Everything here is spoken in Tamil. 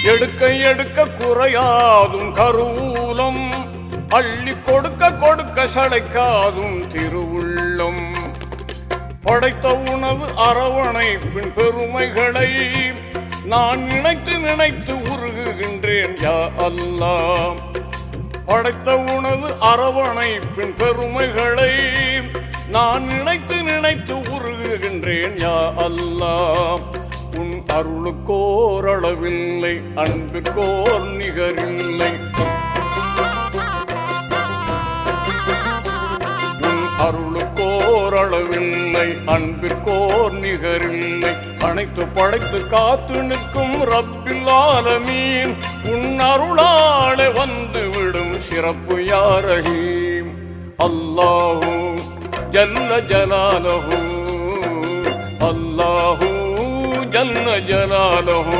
எடுக்க எடுக்க குறையாதும் கருவூலம், அள்ளி கொடுக்க கொடுக்க சளைக்காதும் திருவுள்ளம். படைத்த உணவு அரவணைப்பின் பெருமைகளை நான் நினைத்து நினைத்து உருகுகின்றேன் யா அல்லாஹ். படைத்த உணவு அரவணைப்பின் பெருமைகளை நான் நினைத்து நினைத்து உருகுகின்றேன் யா அல்லாஹ். உன் அருளுக்கோர் அளவில்லை, அன்பிற்கோர் நிகரில்லை. உன் அருளுக்கோர் அளவில்லை, அன்பிற்கோர் நிகரில்லை. அனைத்து படைத்து காத்து நிற்கும் ரப்பில் ஆலமீன், உன் அருளாலே வந்து விடும் சிறப்பு யா ரஹீம். அல்லாஹு ஜல்ல ஜலாலஹு, அல்லாஹு ஜல்ல ஜலாலஹு.